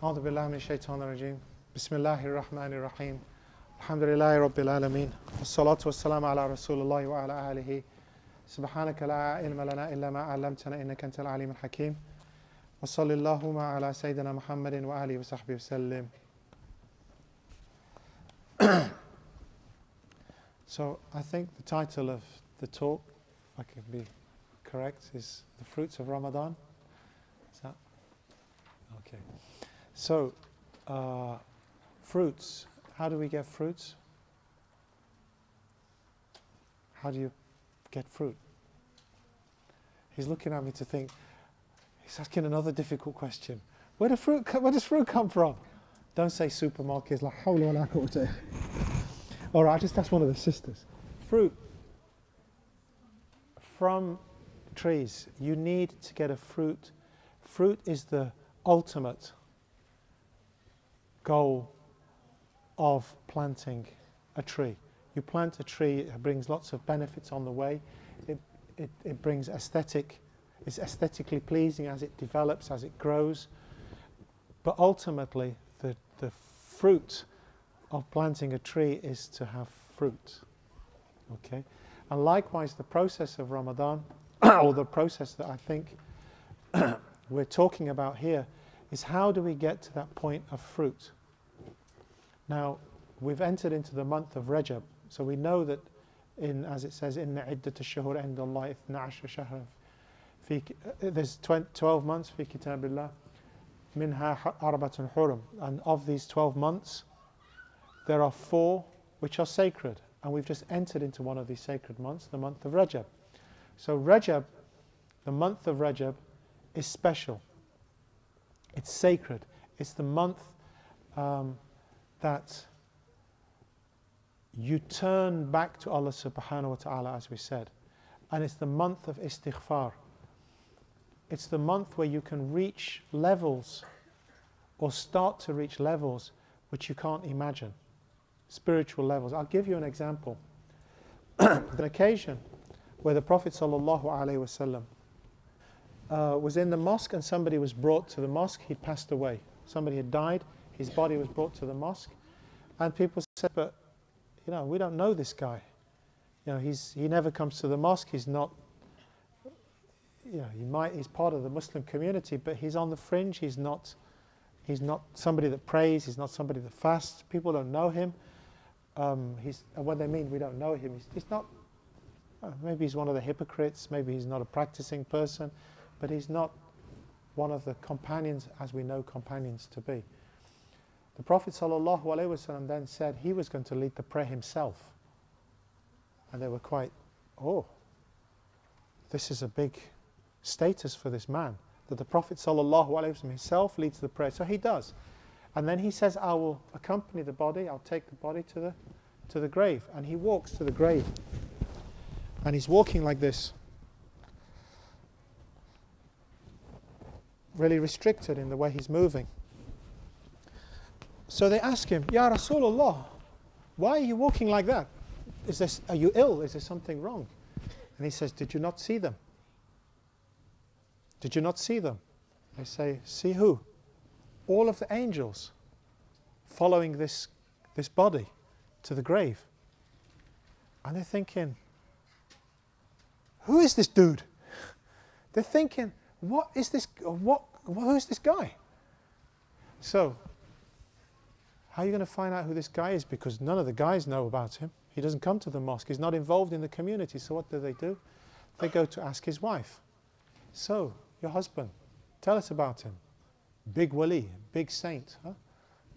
أعوذ بالله من الشيطان الرجيم بسم الله الرحمن الرحيم الحمد لله رب العالمين والصلاة والسلام على رسول الله وعلى آله سبحانك لا علم لنا إلا ما علمتنا إنك أنت العليم الحكيم وصلى اللهم على سيدنا محمد وآله وصحبه وسلم. So I think the title of the talk, if I can be correct, is The Fruits of Ramadan. Is that? Okay. So, fruits. How do we get fruits? How do you get fruit? He's looking at me to think, he's asking another difficult question. Where does fruit come from? Don't say supermarkets like hawla wa la quwwata. Alright, I just asked one of the sisters. Fruit from trees. You need to get a fruit. Fruit is the ultimate goal of planting a tree. You plant a tree, it brings lots of benefits on the way. It brings it's aesthetically pleasing as it develops, as it grows. But ultimately, the fruit of planting a tree is to have fruit. Okay? And likewise, the process of Ramadan, or the process that I think we're talking about here, is how do we get to that point of fruit? Now, we've entered into the month of Rajab, so we know that, as it says, إِنَّ عِدَّةَ الشُّهُورِ عِنْدَ اللَّهِ 12 شَهْرًا. There's 12 months في كتاب الله منها أربعة حرم, and of these 12 months, there are 4 which are sacred, and we've just entered into one of these sacred months, the month of Rajab. So Rajab, the month of Rajab, is special. It's sacred. It's the month that you turn back to Allah subhanahu wa ta'ala, as we said. And it's the month of istighfar. It's the month where you can reach levels, or start to reach levels, which you can't imagine. Spiritual levels. I'll give you an example. An occasion where the Prophet sallallahu alaihi wasallam was in the mosque, and somebody was brought to the mosque. He'd passed away. Somebody had died. His body was brought to the mosque, and people said, "But we don't know this guy. He never comes to the mosque. He's not. He's part of the Muslim community, but he's on the fringe. He's not somebody that prays. He's not somebody that fasts. People don't know him. What they mean, we don't know him. He's not. Maybe he's one of the hypocrites. Maybe he's not a practicing person, but he's not one of the companions as we know companions to be." The Prophet ﷺ then said he was going to lead the prayer himself. And they were quite, this is a big status for this man, that the Prophet ﷺ himself leads the prayer. So he does. And then he says, I will accompany the body, I'll take the body to the grave. And he walks to the grave. And he's walking like this. Really restricted in the way he's moving. So they ask him, Ya Rasulullah, why are you walking like that? Are you ill? Is there something wrong? And he says, did you not see them? Did you not see them? They say, see who? All of the angels following this body to the grave. And they're thinking, who is this dude? They're thinking, who is this guy? So, how are you going to find out who this guy is? Because none of the guys know about him. He doesn't come to the mosque. He's not involved in the community. So what do? They go to ask his wife. So, your husband, tell us about him. Big wali, big saint. Huh?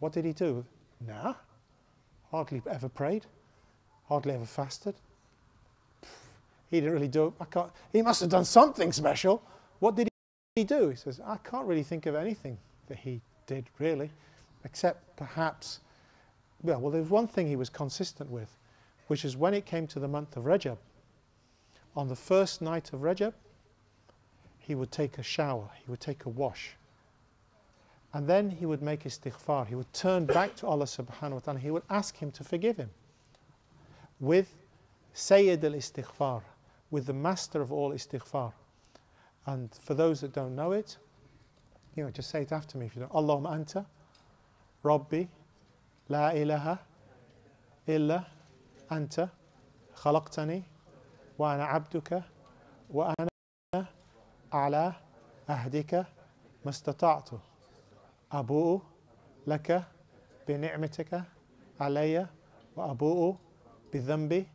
What did he do? Nah, hardly ever prayed, hardly ever fasted. He didn't really do it. He must have done something special. What did he do? He says, I can't really think of anything that he did really, except perhaps, well, there's one thing he was consistent with, which is when it came to the month of Rajab, on the first night of Rajab, he would take a shower, he would take a wash. And then he would make istighfar. He would turn back to Allah subhanahu wa ta'ala. He would ask him to forgive him with Sayyid al-Istighfar, with the master of all istighfar. And for those that don't know it, just say it after me if you don't. Allahumma anta Rabbi la ilaha illa anta khalaqtani wa ana abduka wa ana ala ahdika mastata'tu abu'u laka bi ni'matika alayya wa abu'u bi dhanbi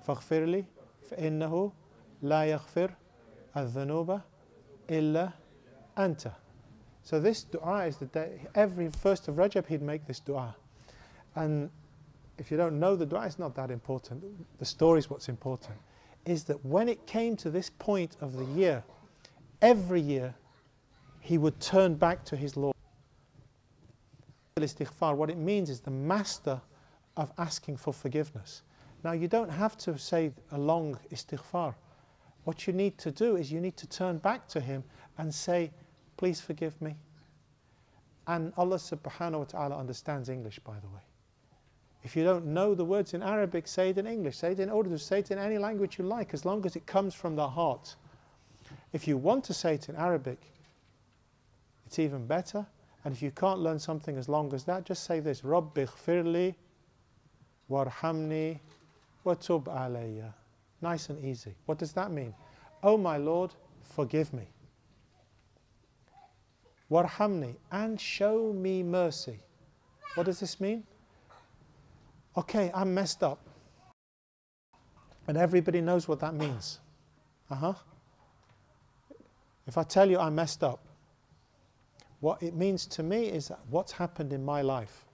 faghfir li fa innahu la yaghfir al-dhunuba illa anta. So this dua is the day, every first of Rajab he'd make this dua. And if you don't know the dua, it's not that important. The story is what's important. Is that when it came to this point of the year, every year he would turn back to his Lord. Istighfar, what it means is the master of asking for forgiveness. Now you don't have to say a long istighfar. What you need to do is you need to turn back to him and say, please forgive me. And Allah subhanahu wa ta'ala understands English, by the way. If you don't know the words in Arabic, say it in English. Say it in Urdu, say it in any language you like, as long as it comes from the heart. If you want to say it in Arabic, it's even better. And if you can't learn something as long as that, just say this: Rabbi ighfirli warhamni wa tub alayya. Nice and easy. What does that mean? Oh my Lord, forgive me. Warhamni, and show me mercy. What does this mean? Okay, I'm messed up. And everybody knows what that means. If I tell you I'm messed up, what it means to me is that what's happened in my life.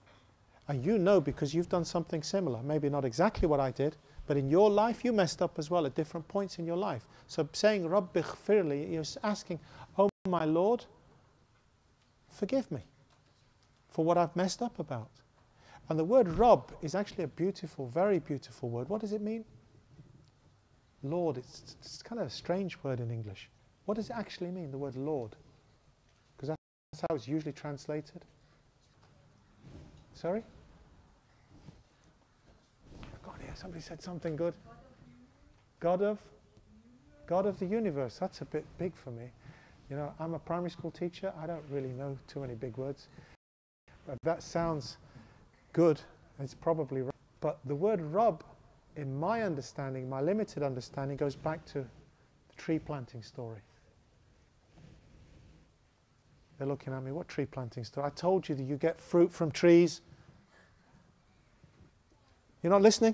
And you know because you've done something similar. Maybe not exactly what I did, but in your life you messed up as well at different points in your life. So saying Rabbi ighfirli, you're asking, oh my Lord, forgive me for what I've messed up about. And the word Rabb is actually a beautiful, very beautiful word. What does it mean? Lord, it's kind of a strange word in English. What does it actually mean, the word Lord? Because that's how it's usually translated. Sorry? God, yeah, somebody said something good. God of the universe. That's a bit big for me. I'm a primary school teacher. I don't really know too many big words. But that sounds good. It's probably right. But the word Rabb, in my understanding, my limited understanding, goes back to the tree planting story. They're looking at me, what tree planting story? I told you that you get fruit from trees. You're not listening?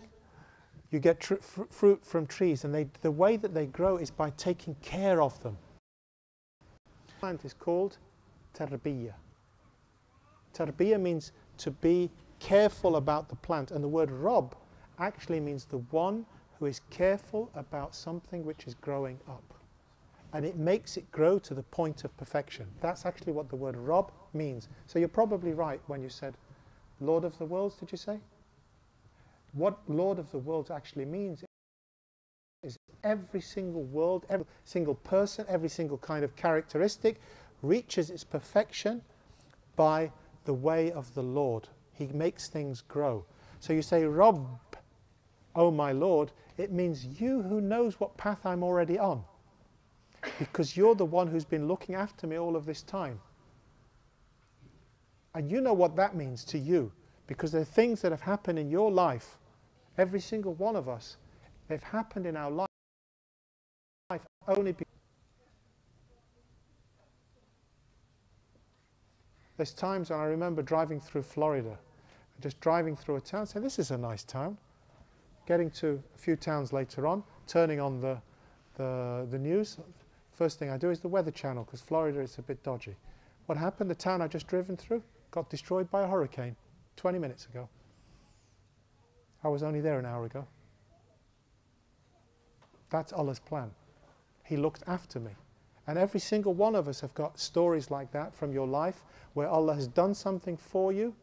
You get fruit from trees, and the way that they grow is by taking care of them. The plant is called tarbiyah. Tarbiyah means to be careful about the plant, and the word Rabb actually means the one who is careful about something which is growing up. And it makes it grow to the point of perfection. That's actually what the word Rabb means. So you're probably right when you said Lord of the worlds, did you say? What Lord of the worlds actually means is every single world, every single person, every single kind of characteristic reaches its perfection by the way of the Lord. He makes things grow. So you say, Rabb, oh my Lord, it means you who knows what path I'm already on. Because you're the one who's been looking after me all of this time. And you know what that means to you. Because there are things that have happened in your life, every single one of us, they've happened in our life only because there's times when I remember driving through Florida, just driving through a town, saying, this is a nice town. Getting to a few towns later on, turning on the news. First thing I do is the Weather Channel, because Florida is a bit dodgy. What happened? The town I just driven through got destroyed by a hurricane. 20 minutes ago. I was only there an hour ago. That's Allah's plan. He looked after me. And every single one of us have got stories like that from your life where Allah has done something for you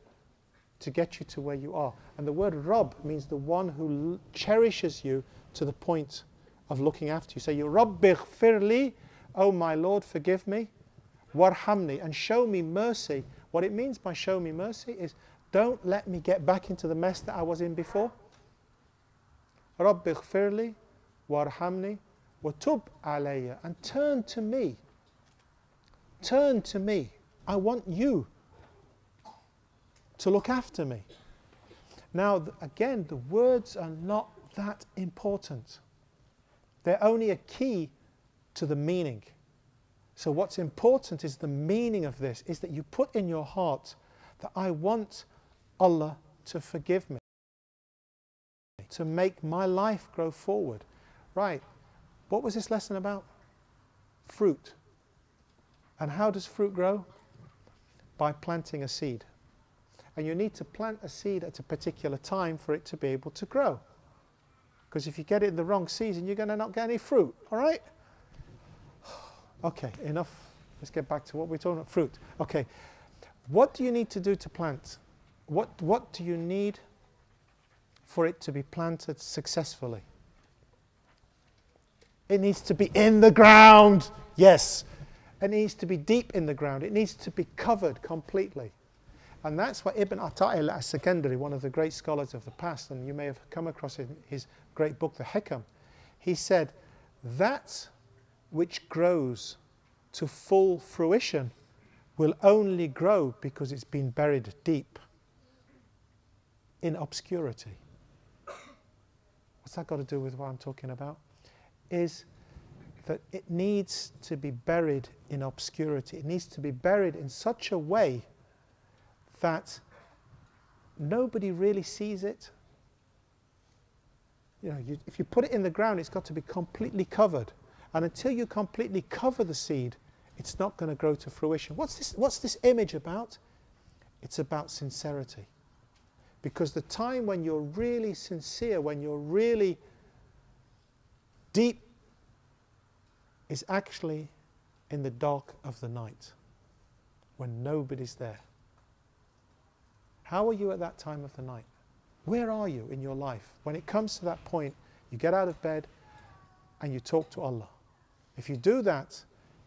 to get you to where you are. And the word Rabb means the one who cherishes you to the point of looking after you. So you Rabbi ghfirli, oh my Lord, forgive me, warhamni, and show me mercy. What it means by show me mercy is don't let me get back into the mess that I was in before. Rabbi ghfirli, warhamni, watub alayya, and turn to me. Turn to me. I want you to look after me. Now, again, the words are not that important. They're only a key to the meaning. So what's important is the meaning of this, is that you put in your heart that I want Allah to forgive me, to make my life grow forward. Right. What was this lesson about? Fruit. And how does fruit grow? By planting a seed. And you need to plant a seed at a particular time for it to be able to grow. Because if you get it in the wrong season, you're going to not get any fruit. All right? Okay, enough. Let's get back to what we're talking about. Fruit. Okay. What do you need to do to plant? What do you need for it to be planted successfully? It needs to be in the ground. Yes. It needs to be deep in the ground. It needs to be covered completely. And that's what Ibn Ata'illah as-Sakandari, one of the great scholars of the past, and you may have come across in his great book, The Hikam, he said, that which grows to full fruition will only grow because it's been buried deep in obscurity. What's that got to do with what I'm talking about? Is that it needs to be buried in obscurity. It needs to be buried in such a way that nobody really sees it. You know, if you put it in the ground, it's got to be completely covered. And until you completely cover the seed, it's not going to grow to fruition. What's this image about? It's about sincerity. Because the time when you're really sincere, when you're really deep, is actually in the dark of the night, when nobody's there. How are you at that time of the night? Where are you in your life? When it comes to that point, you get out of bed and you talk to Allah. If you do that,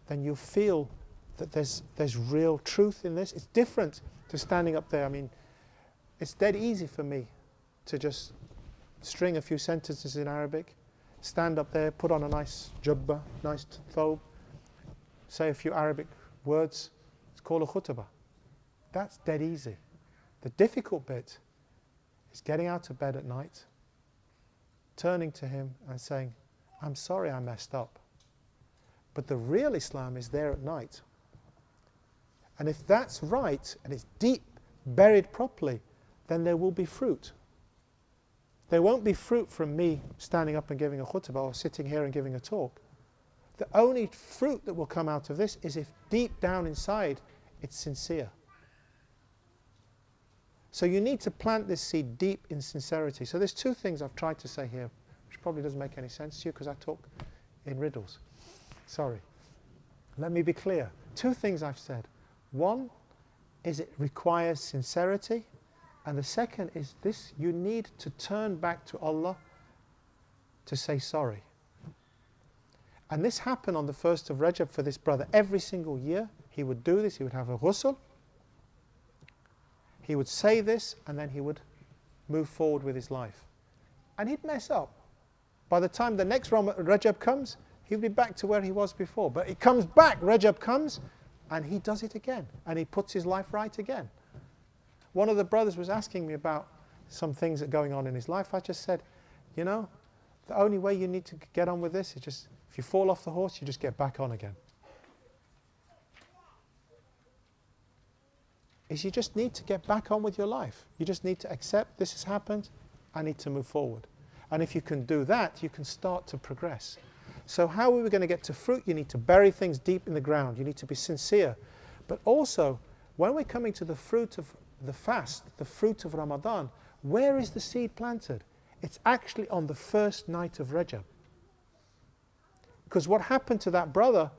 then you'll feel that there's real truth in this. It's different to standing up there. I mean, it's dead easy for me to just string a few sentences in Arabic, stand up there, put on a nice jubba, nice thobe, say a few Arabic words. It's called a khutbah. That's dead easy. The difficult bit is getting out of bed at night, turning to him and saying, I'm sorry I messed up. But the real Islam is there at night. And if that's right, and it's deep, buried properly, then there will be fruit. There won't be fruit from me standing up and giving a khutbah or sitting here and giving a talk. The only fruit that will come out of this is if deep down inside it's sincere. So you need to plant this seed deep in sincerity. So there's two things I've tried to say here, which probably doesn't make any sense to you because I talk in riddles. Sorry. Let me be clear. Two things I've said. One is it requires sincerity. And the second is this, you need to turn back to Allah to say sorry. And this happened on the 1st of Rajab for this brother. Every single year he would do this, he would have a ghusl. He would say this and then he would move forward with his life. And he'd mess up. By the time the next Rajab comes, he'd be back to where he was before. But it comes back, Rajab comes, and he does it again. And he puts his life right again. One of the brothers was asking me about some things that are going on in his life. I just said, you know, the only way you need to get on with this is just, if you fall off the horse, you just get back on again. Is you just need to get back on with your life. You just need to accept this has happened, I need to move forward. And if you can do that, you can start to progress. So how are we going to get to fruit? You need to bury things deep in the ground. You need to be sincere. But also, when we're coming to the fruit of the fast, the fruit of Ramadan, where is the seed planted? It's actually on the first night of Rajab. Because what happened to that brother,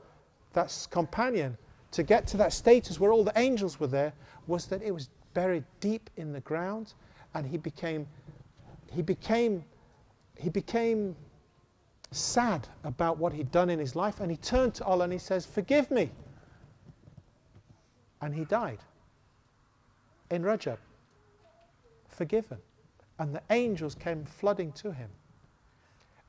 that companion, to get to that status where all the angels were there, was that it was buried deep in the ground, and he became sad about what he'd done in his life, and he turned to Allah and he says, "Forgive me." And he died in Rajab, forgiven. And the angels came flooding to him.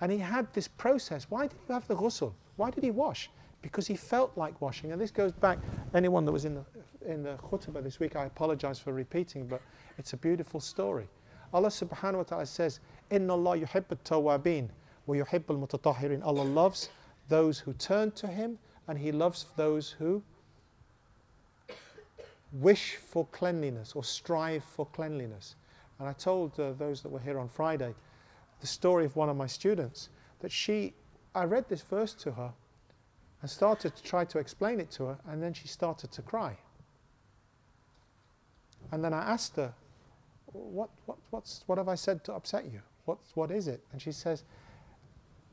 And he had this process. Why did he have the ghusl? Why did he wash? Because he felt like washing. And this goes back, anyone that was in the khutbah this week, I apologize for repeating, but it's a beautiful story. Allah subhanahu wa ta'ala says, "Inna Allah yuhibbu at-tawwabin wa yuhibbu al-mutatahhirin." Allah loves those who turn to Him, and He loves those who wish for cleanliness or strive for cleanliness. And I told those that were here on Friday the story of one of my students, that I read this verse to her and started to try to explain it to her, and then she started to cry. And then I asked her, what have I said to upset you? What is it? And she says,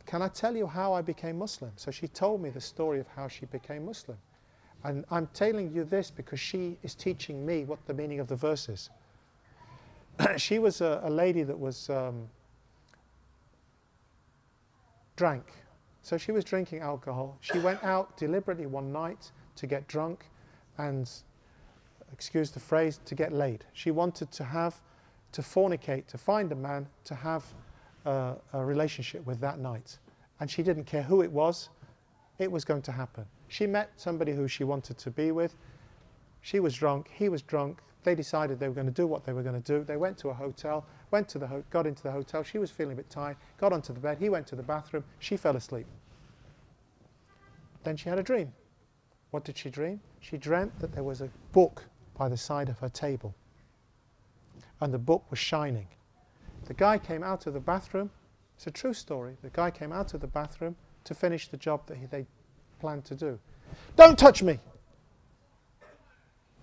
"Can I tell you how I became Muslim?" So she told me the story of how she became Muslim. And I'm telling you this because she is teaching me what the meaning of the verse is. She was a lady that was drank. So she was drinking alcohol. She went out deliberately one night to get drunk and, excuse the phrase, to get laid. She wanted to fornicate, to find a man, to have a relationship with that night. And she didn't care who it was going to happen. She met somebody who she wanted to be with. She was drunk, he was drunk. They decided they were going to do what they were going to do. They went to a hotel, got into the hotel. She was feeling a bit tired, got onto the bed. He went to the bathroom. She fell asleep. Then she had a dream. What did she dream? She dreamt that there was a book by the side of her table, and the book was shining. The guy came out of the bathroom. It's a true story. The guy came out of the bathroom to finish the job that they planned to do. "Don't touch me!"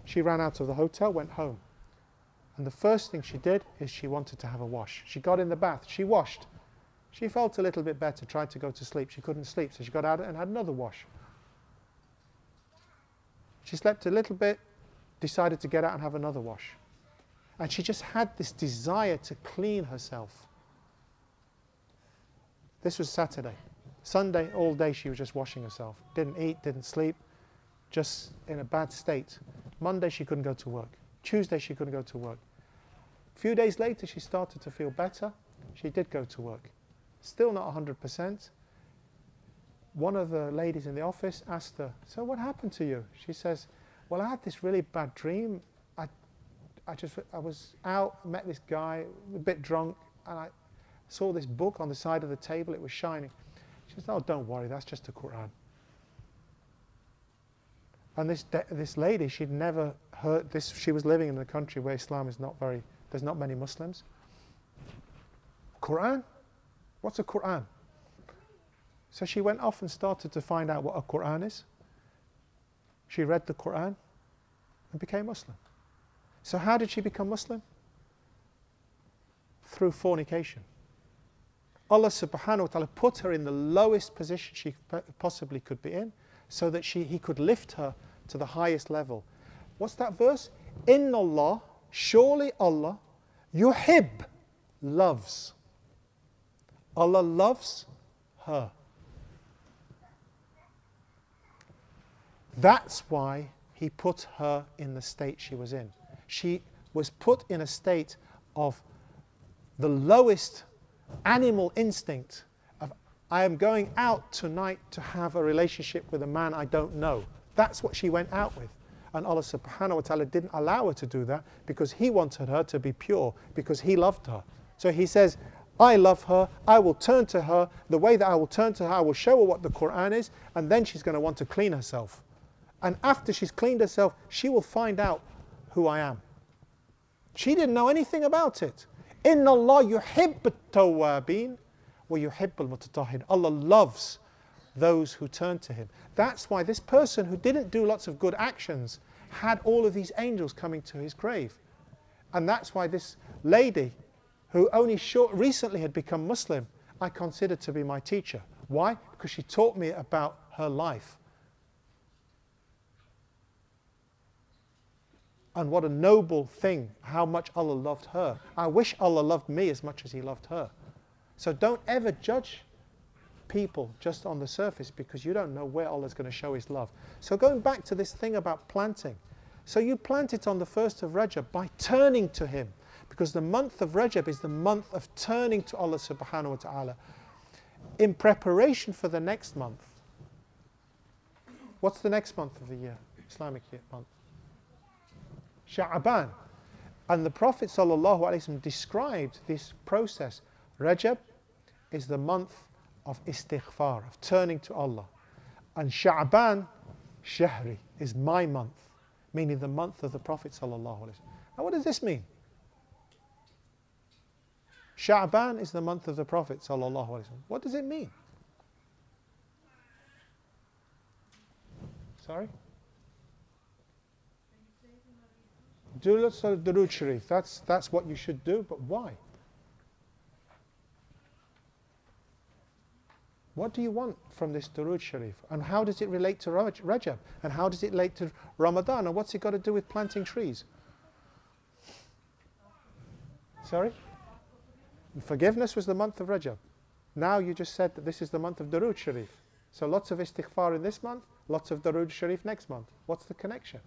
She ran out of the hotel, went home. And the first thing she did is she wanted to have a wash. She got in the bath, she washed. She felt a little bit better, tried to go to sleep. She couldn't sleep, so she got out and had another wash. She slept a little bit, decided to get out and have another wash. And she just had this desire to clean herself. This was Saturday. Sunday, all day she was just washing herself. Didn't eat, didn't sleep, just in a bad state. Monday she couldn't go to work. Tuesday she couldn't go to work. A few days later she started to feel better. She did go to work. Still not 100%. One of the ladies in the office asked her, "So what happened to you?" She says, "Well, I had this really bad dream. I was out, met this guy, a bit drunk, and I saw this book on the side of the table. It was shining." She says, "Oh, don't worry, that's just the Quran." And this lady, she'd never heard this. She was living in a country where Islam is there's not many Muslims. Quran? What's a Quran? So she went off and started to find out what a Quran is. She read the Quran and became Muslim. So how did she become Muslim? Through fornication. Allah subhanahu wa ta'ala put her in the lowest position she possibly could be in, so that He could lift her to the highest level. What's that verse? Inna Allah, surely Allah, yuhib, loves. Allah loves her. That's why He put her in the state she was in. She was put in a state of the lowest animal instinct of, I am going out tonight to have a relationship with a man I don't know. That's what she went out with. And Allah subhanahu wa ta'ala didn't allow her to do that, because He wanted her to be pure, because He loved her. So He says, I love her, I will turn to her. The way that I will turn to her, I will show her what the Quran is, and then she's going to want to clean herself. And after she's cleaned herself, she will find out who I am. She didn't know anything about it. Inna Allah yuhibbu at-tawwabin wa yuhibbu al-mutatahhirin. Allah loves those who turn to Him. That's why this person who didn't do lots of good actions had all of these angels coming to his grave. And that's why this lady, who only recently had become Muslim, I consider to be my teacher. Why? Because she taught me about her life. And what a noble thing, how much Allah loved her. I wish Allah loved me as much as He loved her. So don't ever judge people just on the surface, because you don't know where Allah's going to show His love. So going back to this thing about planting. So you plant it on the 1st of Rajab by turning to Him. Because the month of Rajab is the month of turning to Allah subhanahu wa ta'ala in preparation for the next month. What's the next month of the year? Islamic year month? Sha'aban. And the Prophet sallallahu alaihi wasallam described this process. Rajab is the month of istighfar, of turning to Allah. And Sha'aban, Shahri, is my month, meaning the month of the Prophet sallallahu alaihi wasallam. Now what does this mean? Sha'aban is the month of the Prophet sallallahu alaihi wasallam. What does it mean? Sorry? Durood Sharif. That's what you should do, but why? What do you want from this Durood Sharif? And how does it relate to Rajab? And how does it relate to Ramadan? And what's it got to do with planting trees? Sorry? Forgiveness was the month of Rajab. Now you just said that this is the month of Durood Sharif. So lots of istighfar in this month, lots of Durood Sharif next month. What's the connection?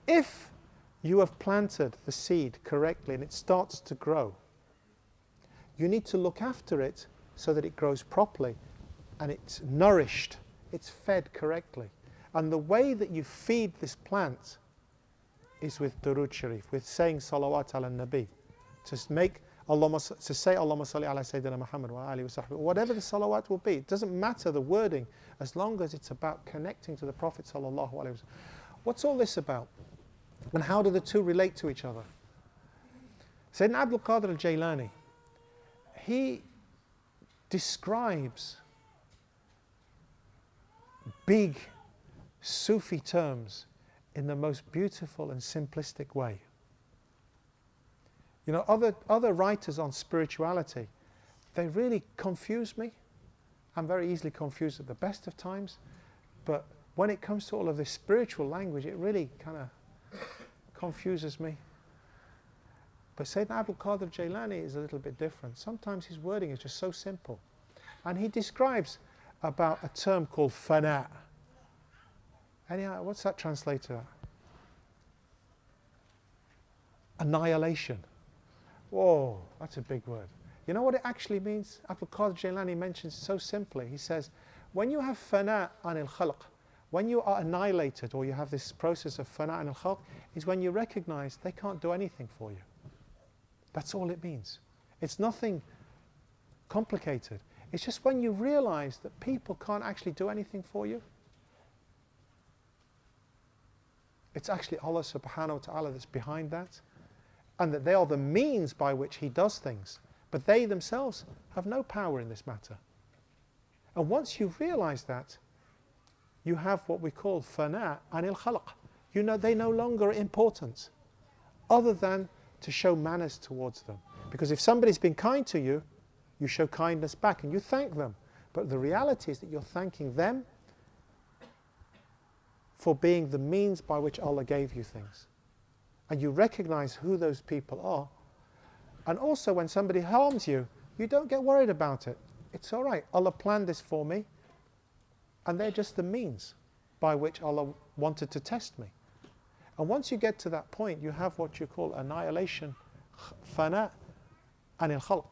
If you have planted the seed correctly and it starts to grow, you need to look after it so that it grows properly and it's nourished, it's fed correctly. And the way that you feed this plant is with Durood Sharif, with saying Salawat ala Nabi, to make to say Allahumma salli ala Sayyidina Muhammad wa alihi wa sahbihi, whatever the salawat will be. It doesn't matter the wording, as long as it's about connecting to the Prophet sallallahu alaihi wasallam. What's all this about? And how do the two relate to each other? Sayyidina Abdul Qadir al-Jailani, he describes big Sufi terms in the most beautiful and simplistic way. You know, other writers on spirituality, they really confuse me. I'm very easily confused at the best of times, but when it comes to all of this spiritual language, it really kind of confuses me. But Sayyidina Abdul Qadir Jailani is a little bit different. Sometimes his wording is just so simple. And he describes about a term called fana. What's that translated as? Annihilation. Whoa, that's a big word. You know what it actually means? Abdul Qadir Jailani mentions so simply. He says, when you have fana anil khalq, when you are annihilated, or you have this process of fana anil khalq, is when you recognize they can't do anything for you. That's all it means. It's nothing complicated. It's just when you realize that people can't actually do anything for you. It's actually Allah subhanahu wa ta'ala that's behind that. And that they are the means by which He does things. But they themselves have no power in this matter. And once you realize that, you have what we call fana anil khalq. You know, they no longer are important, other than to show manners towards them. Because if somebody's been kind to you, you show kindness back and you thank them. But the reality is that you're thanking them for being the means by which Allah gave you things. And you recognize who those people are. And also when somebody harms you, you don't get worried about it. It's all right. Allah planned this for me. And they're just the means by which Allah wanted to test me. And once you get to that point, you have what you call annihilation, fana anil khalq.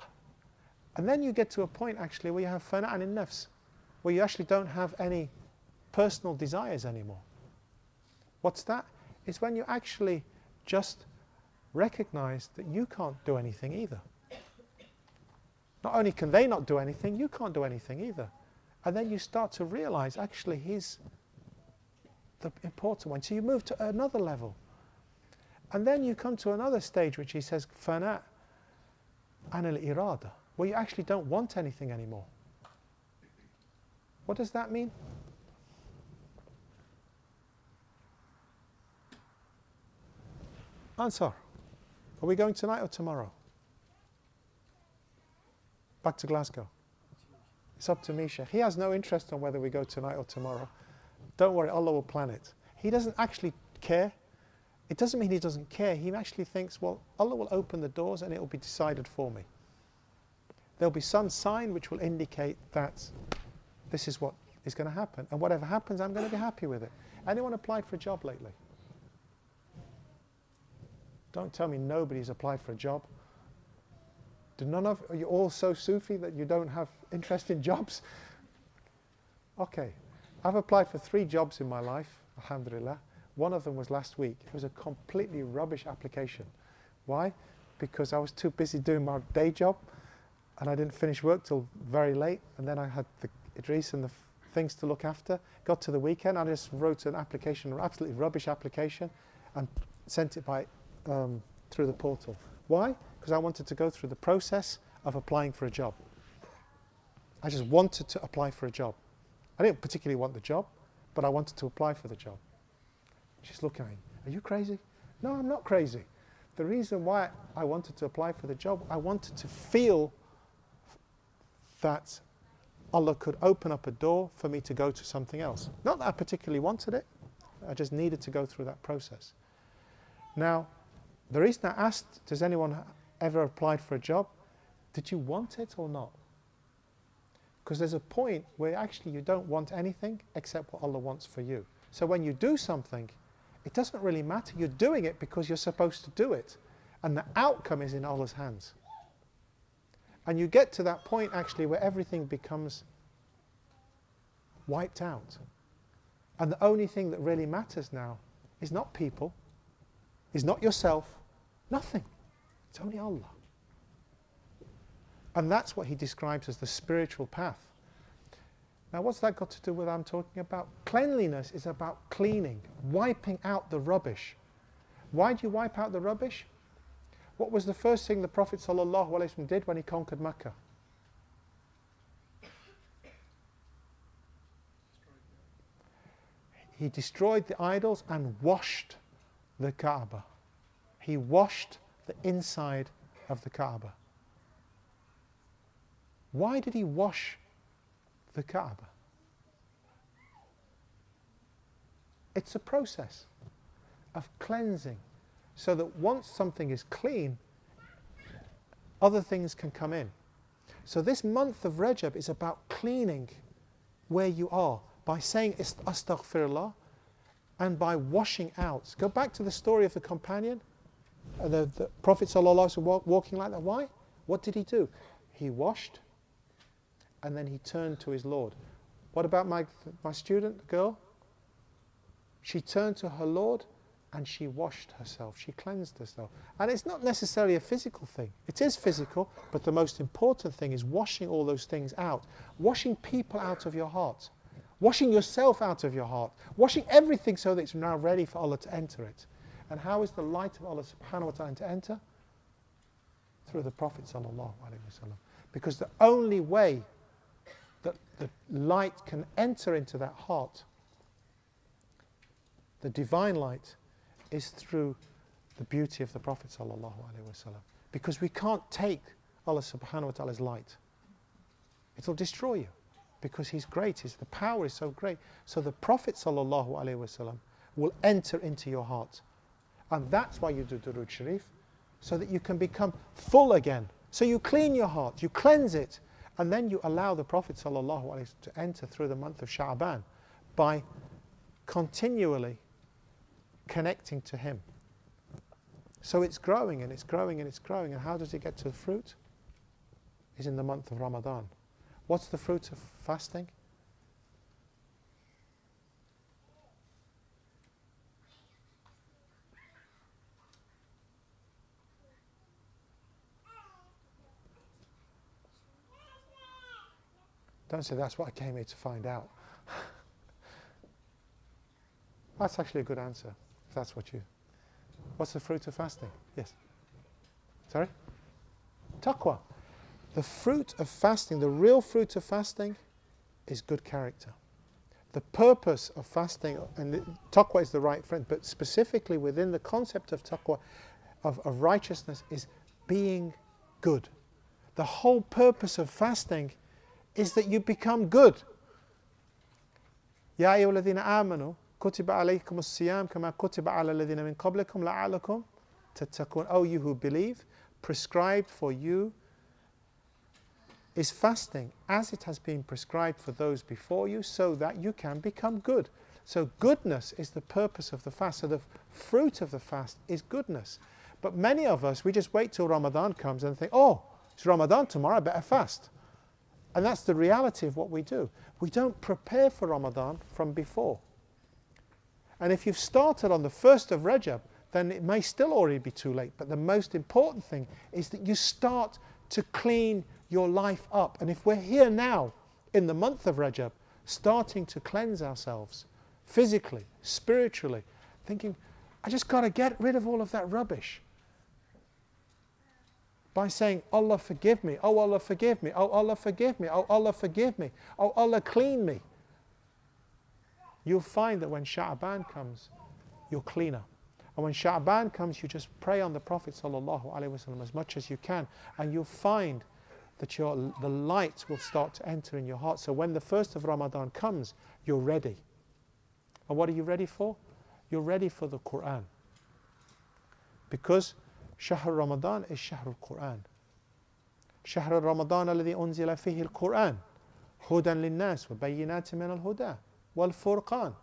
And then you get to a point actually where you have fana anil nafs, where you actually don't have any personal desires anymore. What's that? It's when you actually just recognize that you can't do anything either. Not only can they not do anything, you can't do anything either. And then you start to realize actually He's the important one. So you move to another level. And then you come to another stage which he says, fana anil irada, where you actually don't want anything anymore. What does that mean? Answer. Are we going tonight or tomorrow? Back to Glasgow. It's up to me, Sheikh. He has no interest on whether we go tonight or tomorrow. Don't worry, Allah will plan it. He doesn't actually care. It doesn't mean he doesn't care. He actually thinks, well, Allah will open the doors and it will be decided for me. There'll be some sign which will indicate that this is what is going to happen. And whatever happens, I'm going to be happy with it. Anyone applied for a job lately? Don't tell me nobody's applied for a job. Are you all so Sufi that you don't have interest in jobs? Okay, I've applied for 3 jobs in my life, alhamdulillah. One of them was last week. It was a completely rubbish application. Why? Because I was too busy doing my day job and I didn't finish work till very late, and then I had the Idris and the things to look after. Got to the weekend, I just wrote an application, an absolutely rubbish application, and sent it by through the portal. Why? Because I wanted to go through the process of applying for a job. I just wanted to apply for a job. I didn't particularly want the job, but I wanted to apply for the job. She's looking at me. Are you crazy? No, I'm not crazy. The reason why I wanted to apply for the job, I wanted to feel that Allah could open up a door for me to go to something else. Not that I particularly wanted it, I just needed to go through that process. Now, the reason I asked, does anyone ever applied for a job? Did you want it or not? Because there's a point where actually you don't want anything except what Allah wants for you. So when you do something, it doesn't really matter. You're doing it because you're supposed to do it. And the outcome is in Allah's hands. And you get to that point actually where everything becomes wiped out. And the only thing that really matters now is not people, is not yourself, nothing. It's only Allah. And that's what he describes as the spiritual path. Now what's that got to do with what I'm talking about? Cleanliness is about cleaning, wiping out the rubbish. Why do you wipe out the rubbish? What was the first thing the Prophet ﷺ did when he conquered Mecca? He destroyed the idols and washed the Kaaba. He washed the inside of the Kaaba. Why did he wash the Kaaba? It's a process of cleansing, so that once something is clean, other things can come in. So this month of Rajab is about cleaning where you are by saying astaghfirullah and by washing out. Go back to the story of the companion, the Prophet ﷺ walking like that. Why? What did he do? He washed and then he turned to his Lord. What about my student girl? She turned to her Lord and she washed herself, she cleansed herself. And it's not necessarily a physical thing. It is physical, but the most important thing is washing all those things out. Washing people out of your heart. Washing yourself out of your heart. Washing everything so that it's now ready for Allah to enter it. And how is the light of Allah subhanahu wa ta'ala to enter? Through the Prophet sallallahu alaihi wasallam. Because the only way that the light can enter into that heart, the divine light, is through the beauty of the Prophet sallallahu alaihi wasallam. Because we can't take Allah subhanahu wa ta'ala's light. It'll destroy you. Because He's great, the power is so great. So the Prophet sallallahu alaihi wasallam will enter into your heart. And that's why you do Durood Sharif, so that you can become full again. So you clean your heart, you cleanse it, and then you allow the Prophet sallallahu alaihi wasallam to enter through the month of Sha'ban by continually connecting to Him. So it's growing and it's growing and it's growing. And how does it get to the fruit? It's in the month of Ramadan. What's the fruit of fasting? Don't say that's what I came here to find out. That's actually a good answer, if that's what you... What's the fruit of fasting? Yes? Sorry? Taqwa. The fruit of fasting, the real fruit of fasting, is good character. The purpose of fasting, and taqwa is the right friend, but specifically within the concept of taqwa, of righteousness is being good. The whole purpose of fasting is that you become good. يا أيها الذين آمنوا كتب عليكم الصيام كما كتب على الذين من قبلكم لعلكم تتقون. O you who believe, prescribed for you is fasting as it has been prescribed for those before you, so that you can become good. So goodness is the purpose of the fast. So the fruit of the fast is goodness. But many of us, we just wait till Ramadan comes and think, oh, it's Ramadan tomorrow, I better fast. And that's the reality of what we do. We don't prepare for Ramadan from before. And if you've started on the 1st of Rajab, then it may still already be too late. But the most important thing is that you start to clean your life up. And if we're here now, in the month of Rajab, starting to cleanse ourselves, physically, spiritually, thinking, I just got to get rid of all of that rubbish. By saying, Allah forgive me, oh Allah forgive me, oh Allah forgive me, oh Allah forgive me, oh Allah clean me. You'll find that when Sha'ban comes, you're cleaner. And when Sha'ban comes, you just pray on the Prophet ﷺ as much as you can, and you'll find that the light will start to enter in your heart. So when the 1st of Ramadan comes, you're ready. And what are you ready for? You're ready for the Quran. Because شهر رمضان is شهر القرآن. شهر رمضان الذي أنزل فيه القرآن هدى للناس وبينات من الهدى والفرقان.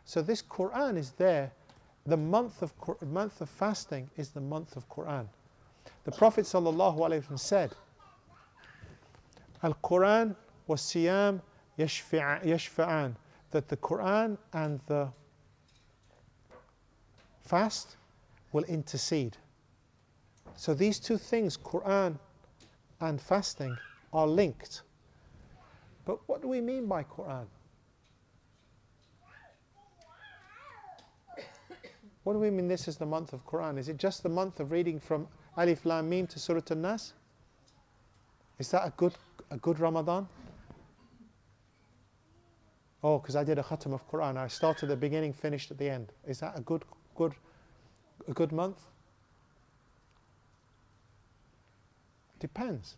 So this Quran is there. The month of fasting is the month of Quran. The Prophet ﷺ said, Al-Quran was siyam yashfa'an, that the Quran and the fast will intercede. So these two things, Quran and fasting, are linked. But what do we mean by Quran? What do we mean this is the month of Quran? Is it just the month of reading from Alif Lam Mim to Surah An-Nas? Is that a good Ramadan? Oh, because I did a khatam of Quran. I started at the beginning, finished at the end. Is that a good month? Depends.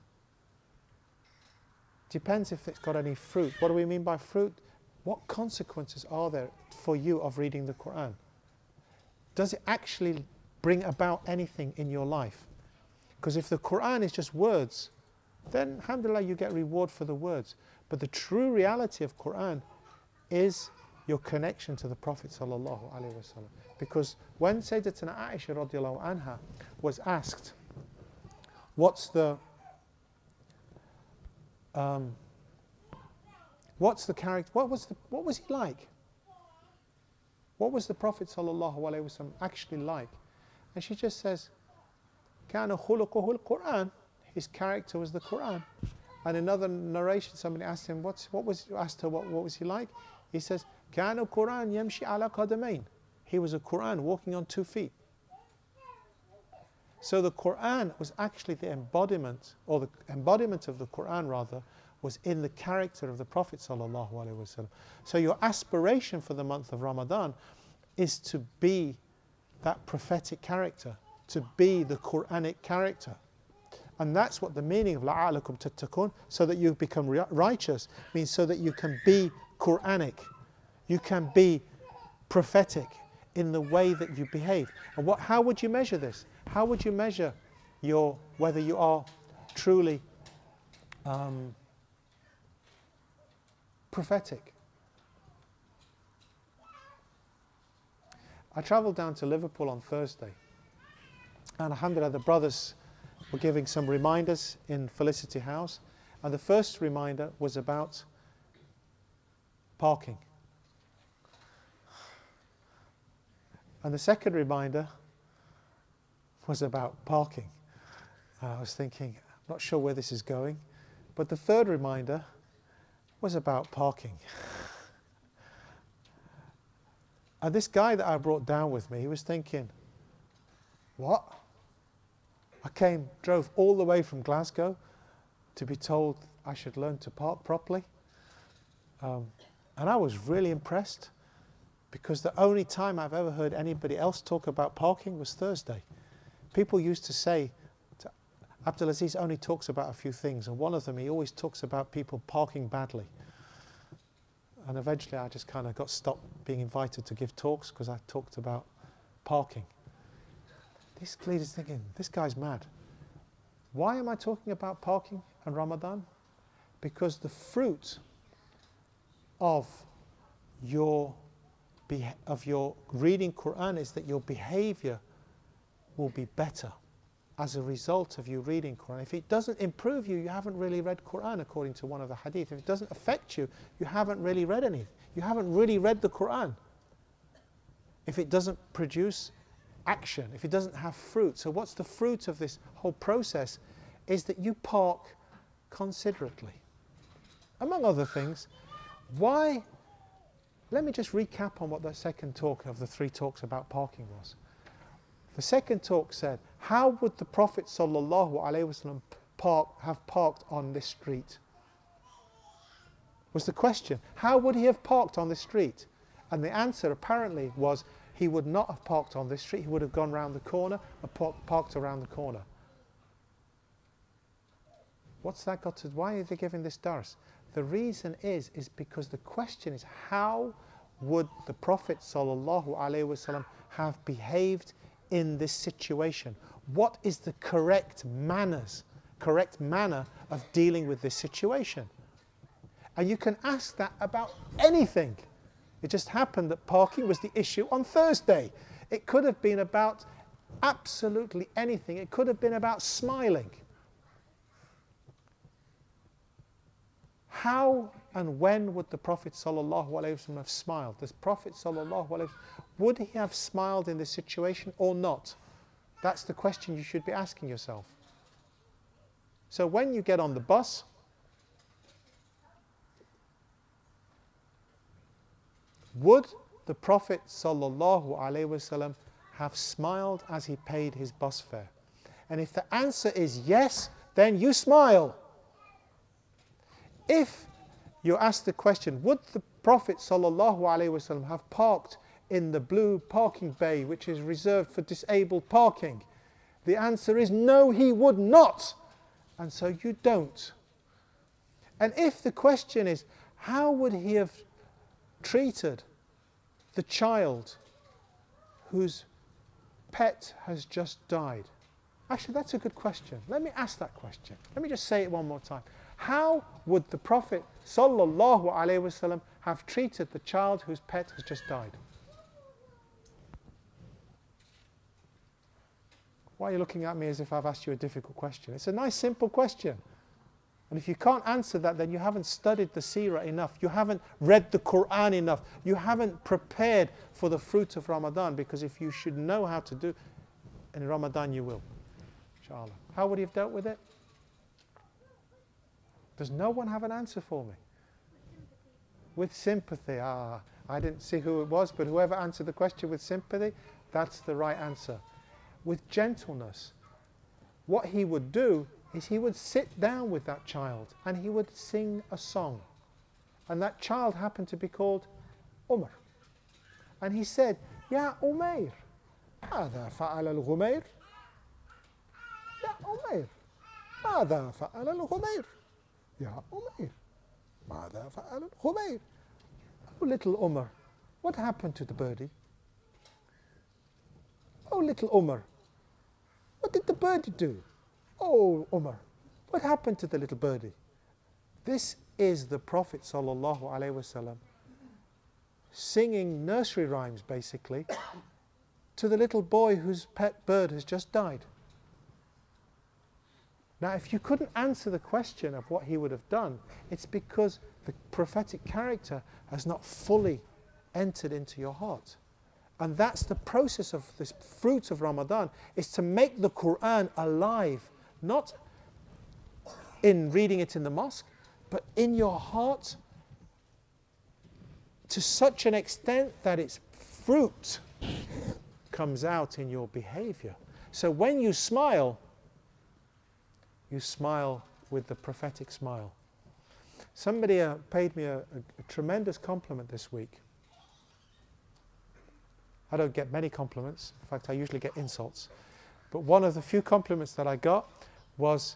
Depends if it's got any fruit. What do we mean by fruit? What consequences are there for you of reading the Quran? Does it actually bring about anything in your life? Because if the Quran is just words, then alhamdulillah you get reward for the words. But the true reality of Quran is your connection to the Prophet sallallahu alaihi wasallam. Because when Sayyidatina Aisha radiallahu anha was asked, what's the character? What was he like? What was the Prophet sallallahu alaihi wasallam actually like? And she just says, "Kana khuluquhu al-Quran." His character was the Quran. And in another narration, somebody asked him, what was he like? He says, "Kana Quran yamshi ala qadamain." He was a Quran walking on 2 feet. So the Quran was actually the embodiment, or the embodiment of the Quran rather, was in the character of the Prophet sallallahu alaihi wasallam. So your aspiration for the month of Ramadan is to be that prophetic character, to be the Quranic character. And that's what the meaning of la'alakum tattaqun, so that you become righteous, means so that you can be Quranic, you can be prophetic in the way that you behave. And how would you measure this? How would you measure whether you are truly prophetic? I travelled down to Liverpool on Thursday, and alhamdulillah the brothers were giving some reminders in Felicity House, and the first reminder was about parking. And the second reminder was about parking. I was thinking, I'm not sure where this is going, but the third reminder was about parking. And this guy that I brought down with me, he was thinking, what? I drove all the way from Glasgow to be told I should learn to park properly. And I was really impressed, because the only time I've ever heard anybody else talk about parking was Thursday. People used to say, Abdulaziz only talks about a few things, and one of them, he always talks about people parking badly. And eventually I just kind of got stopped being invited to give talks because I talked about parking. This leader's thinking, this guy's mad. Why am I talking about parking and Ramadan? Because the fruit of your reading Quran is that your behavior will be better as a result of you reading Quran. If it doesn't improve you, you haven't really read Quran, according to one of the hadith. If it doesn't affect you, you haven't really read anything. You haven't really read the Quran. If it doesn't produce action, if it doesn't have fruit. So what's the fruit of this whole process is that you park considerately. Among other things, why? Let me just recap on what the second talk of the 3 talks about parking was. The second talk said, how would the Prophet ﷺ have parked on this street? Was the question. How would he have parked on this street? And the answer apparently was, he would not have parked on this street. He would have gone round the corner and parked around the corner. What's that got to do? Why are they giving this dars? The reason is because the question is, how would the Prophet ﷺ have behaved in this situation? What is the correct manner of dealing with this situation? And you can ask that about anything. It just happened that parking was the issue on Thursday. It could have been about absolutely anything. It could have been about smiling. How and when would the Prophet ﷺ have smiled? The Prophet ﷺ, would he have smiled in this situation or not? That's the question you should be asking yourself. So when you get on the bus, would the Prophet ﷺ have smiled as he paid his bus fare? And if the answer is yes, then you smile. If you're asked the question, would the Prophet ﷺ have parked in the blue parking bay which is reserved for disabled parking? The answer is no, he would not. And so you don't. And if the question is, how would he have treated the child whose pet has just died? Actually, that's a good question. Let me ask that question. Let me just say it one more time. How would the Prophet ﷺ have treated the child whose pet has just died? Why are you looking at me as if I've asked you a difficult question? It's a nice, simple question. And if you can't answer that, then you haven't studied the seerah enough. You haven't read the Quran enough. You haven't prepared for the fruit of Ramadan, because if you should know how to do in Ramadan, you will. Inshallah. How would he have dealt with it? Does no one have an answer for me? With sympathy. I didn't see who it was, but whoever answered the question with sympathy, that's the right answer. With gentleness. What he would do is he would sit down with that child and he would sing a song. And that child happened to be called Umar. And he said, Ya Umair, ماذا فعل الغمير? Ya Umair, ماذا فعل الغمير? Ya Umair, ماذا فعل الغمير? Oh, little Umar, what happened to the birdie? Oh, little Umar, what did the birdie do? Oh, Umar, what happened to the little birdie? This is the Prophet ﷺ singing nursery rhymes, basically, to the little boy whose pet bird has just died. Now, if you couldn't answer the question of what he would have done, it's because the prophetic character has not fully entered into your heart. And that's the process of this fruit of Ramadan, is to make the Quran alive, not in reading it in the mosque, but in your heart to such an extent that its fruit comes out in your behavior. So when you smile with the prophetic smile. Somebody paid me a tremendous compliment this week. I don't get many compliments. In fact, I usually get insults. But one of the few compliments that I got was,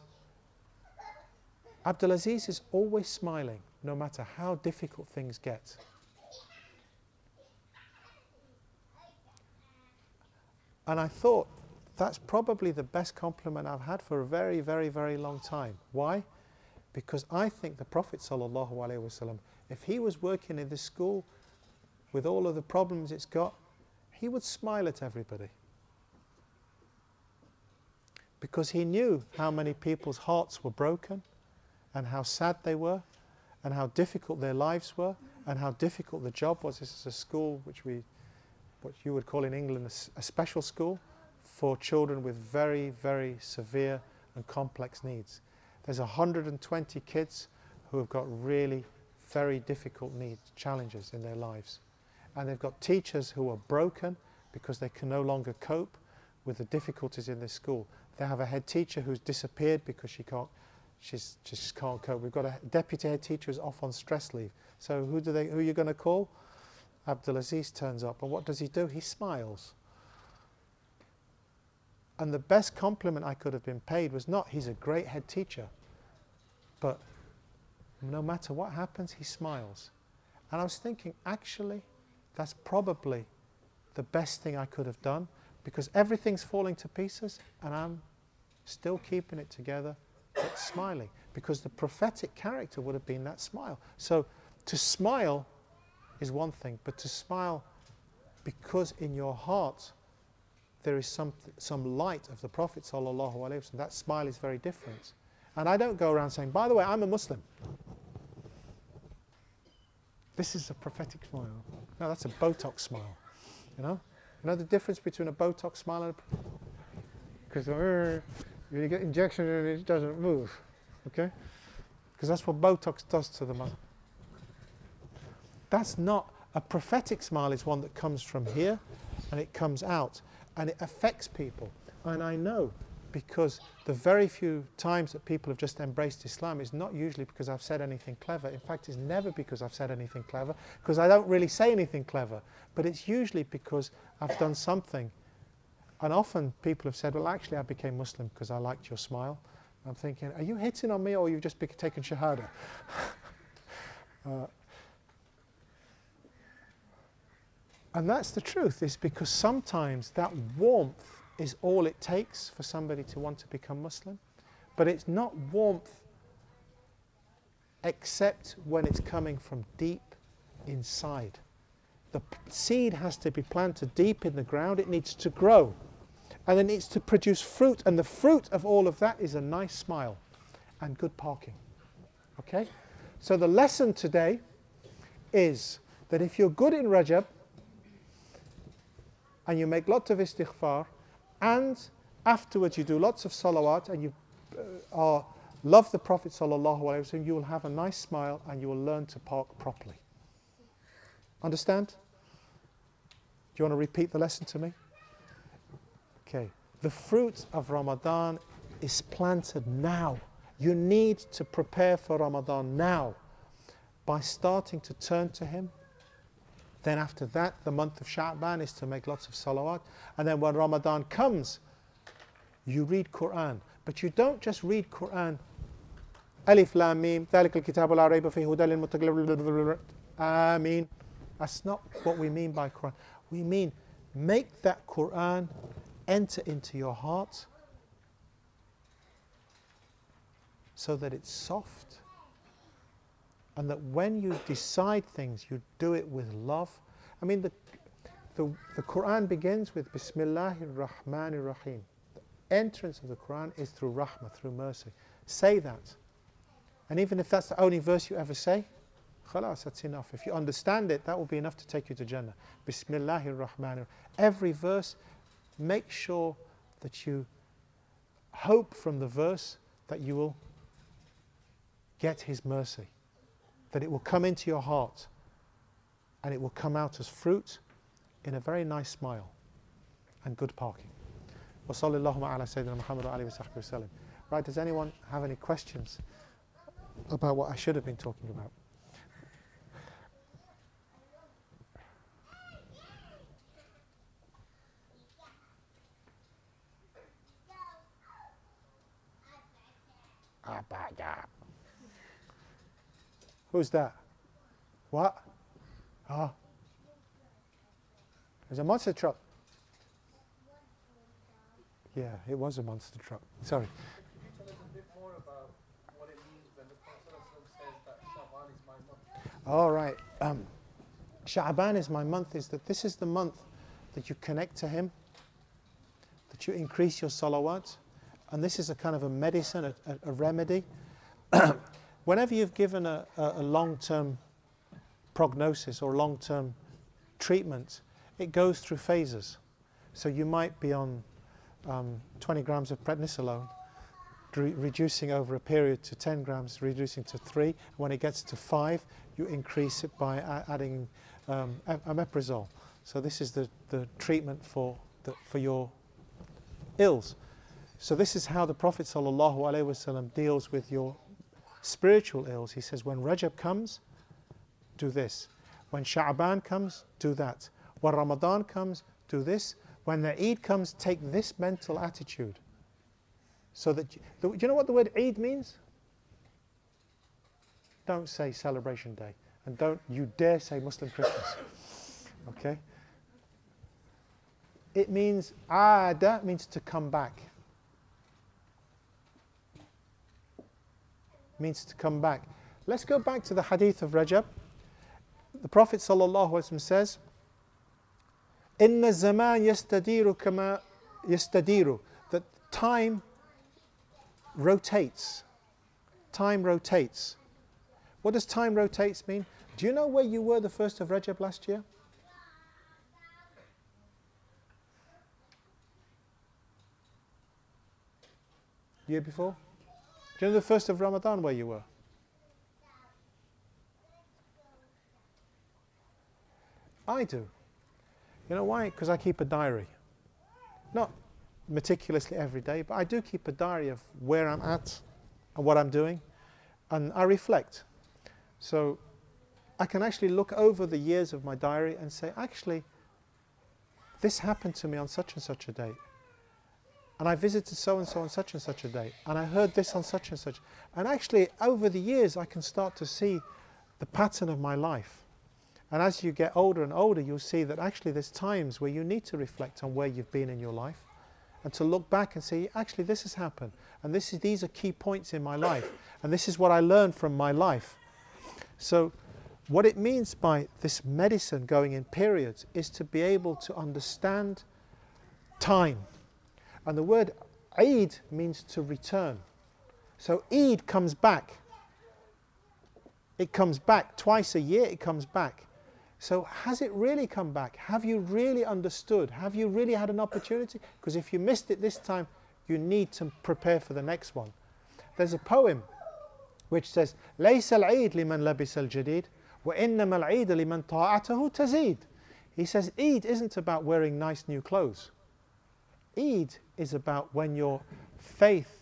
Abdulaziz is always smiling, no matter how difficult things get. And I thought, that's probably the best compliment I've had for a very, very, very long time. Why? Because I think the Prophet ﷺ, if he was working in this school with all of the problems it's got, he would smile at everybody. Because he knew how many people's hearts were broken and how sad they were and how difficult their lives were and how difficult the job was. This is a school what you would call in England a special school for children with very, very severe and complex needs. There's 120 kids who have got really very difficult needs, challenges in their lives. And they've got teachers who are broken because they can no longer cope with the difficulties in this school. They have a head teacher who's disappeared because she just can't cope. We've got a deputy head teacher who's off on stress leave. So who are you going to call? Abdulaziz turns up, and what does he do? He smiles. And the best compliment I could have been paid was not, he's a great head teacher, but no matter what happens, he smiles. And I was thinking, actually, that's probably the best thing I could have done, because everything's falling to pieces, and I'm still keeping it together, but smiling, because the prophetic character would have been that smile. So to smile is one thing, but to smile because in your heart there is some light of the Prophet ﷺ, that smile is very different. And I don't go around saying, by the way, I'm a Muslim. This is a prophetic smile. No, that's a Botox smile. You know the difference between a Botox smile and a... Because you get injection and it doesn't move, okay? Because that's what Botox does to the muscle. That's not, a prophetic smile is one that comes from here and it comes out and it affects people. And I know, because the very few times that people have just embraced Islam is not usually because I've said anything clever. In fact, it's never because I've said anything clever, because I don't really say anything clever. But it's usually because I've done something. And often people have said, well, actually, I became Muslim because I liked your smile. I'm thinking, are you hitting on me or you've just taken Shahada? And that's the truth, is because sometimes that warmth is all it takes for somebody to want to become Muslim. But it's not warmth except when it's coming from deep inside. The seed has to be planted deep in the ground. It needs to grow. And it needs to produce fruit. And the fruit of all of that is a nice smile and good parking. Okay? So the lesson today is that if you're good in Rajab and you make lots of istighfar, and afterwards you do lots of salawat and you love the Prophet ﷺ, you will have a nice smile and you will learn to park properly. Understand? Do you want to repeat the lesson to me? Okay. The fruit of Ramadan is planted now. You need to prepare for Ramadan now by starting to turn to Him. Then after that, the month of Sha'ban is to make lots of salawat. And then when Ramadan comes, you read Quran. But you don't just read Quran. Alif Lam Mim, ذَلِكَ الْكِتَابُ لَا رَيْبَ فِيهِ هُدًى لِلْمُتَّقِينَ. Ameen. That's not what we mean by Quran. We mean make that Quran enter into your heart so that it's soft. And that when you decide things, you do it with love. I mean, the Quran begins with Bismillahir Rahmanir Rahim. The entrance of the Quran is through rahmah, through mercy. Say that. And even if that's the only verse you ever say, khalas, that's enough. If you understand it, that will be enough to take you to Jannah. Bismillahir Rahmanir Rahim. Every verse, make sure that you hope from the verse that you will get His mercy. That it will come into your heart and it will come out as fruit in a very nice smile and good parking. Wa sallallahu ala Sayyidina Muhammad wa alihi wa sahbihi wa sallam. Right, does anyone have any questions about what I should have been talking about? Who's that? What? Ah. There's a monster truck. Yeah, it was a monster truck. Sorry. Can you tell us a bit more about what it means when the Prophet says that Sha'ban is my month? All right. Sha'ban is my month, is that this is the month that you connect to Him, that you increase your salawat, and this is a kind of a medicine, a remedy. Whenever you've given a long-term prognosis or long-term treatment, it goes through phases. So you might be on 20 grams of prednisolone, reducing over a period to 10 grams, reducing to 3. When it gets to 5, you increase it by adding omeprazole. So this is the treatment for your ills. So this is how the Prophet ﷺ deals with your spiritual ills. He says, when Rajab comes, do this. When Sha'ban comes, do that. When Ramadan comes, do this. When the Eid comes, take this mental attitude. So that do you know what the word Eid means? Don't say celebration day, and don't you dare say Muslim Christmas. Okay? It means aada, means to come back. Means to come back. Let's go back to the hadith of Rajab. The Prophet ﷺ says, "Inna zaman yastadiru kama yastadiru," that time rotates. Time rotates. What does time rotates mean? Do you know where you were the 1st of Rajab last year? Year before? Do you know the 1st of Ramadan where you were? I do. You know why? Because I keep a diary. Not meticulously every day, but I do keep a diary of where I'm at and what I'm doing, and I reflect. So I can actually look over the years of my diary and say, actually, this happened to me on such and such a date. And I visited so-and-so on such and such a date. And I heard this on such and such. And actually, over the years, I can start to see the pattern of my life. And as you get older and older, you'll see that actually there's times where you need to reflect on where you've been in your life and to look back and say, actually, this has happened. And these are key points in my life. And this is what I learned from my life. So what it means by this medicine going in periods is to be able to understand time. And the word Eid means to return. So Eid comes back. It comes back twice a year, it comes back. So has it really come back? Have you really understood? Have you really had an opportunity? Because if you missed it this time, you need to prepare for the next one. There's a poem which says, لَيْسَ الْعِيدْ لِمَنْ لَبِسَ الْجَدِيدِ وَإِنَّمَا الْعِيدَ لِمَنْ طَاعَتَهُ تَزِيدُ. He says, Eid isn't about wearing nice new clothes. Eid is about when your faith,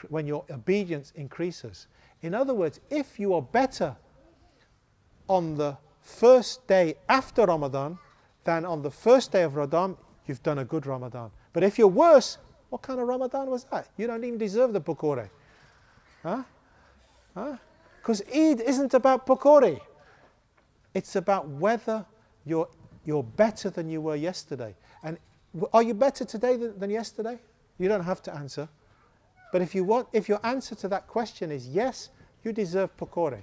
when your obedience increases. In other words, if you are better on the first day after Ramadan than on the first day of Ramadan, you've done a good Ramadan. But if you're worse, what kind of Ramadan was that? You don't even deserve the pakore. Huh? Huh? Because Eid isn't about pakore. It's about whether you're better than you were yesterday. And are you better today than yesterday? You don't have to answer. But if your answer to that question is yes, you deserve pakore.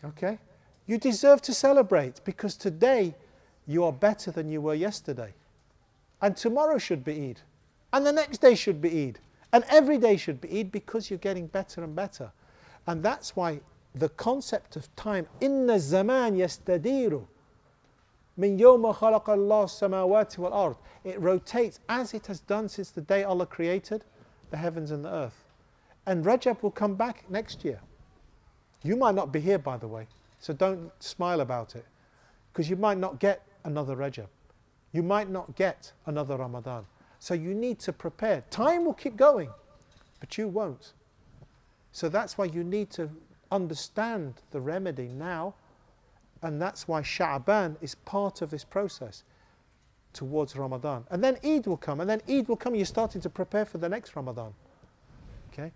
Okay? You deserve to celebrate because today you are better than you were yesterday. And tomorrow should be Eid. And the next day should be Eid. And every day should be Eid because you're getting better and better. And that's why the concept of time, inna zaman yastadiru min yawma khalaqa Allah samawati wal ard. It rotates as it has done since the day Allah created the heavens and the earth. And Rajab will come back next year. You might not be here, by the way, so don't smile about it, because you might not get another Rajab. You might not get another Ramadan. So you need to prepare. Time will keep going, but you won't. So that's why you need to understand the remedy now, and that's why Sha'ban is part of this process towards Ramadan. And then Eid will come, and then Eid will come, you're starting to prepare for the next Ramadan. Okay?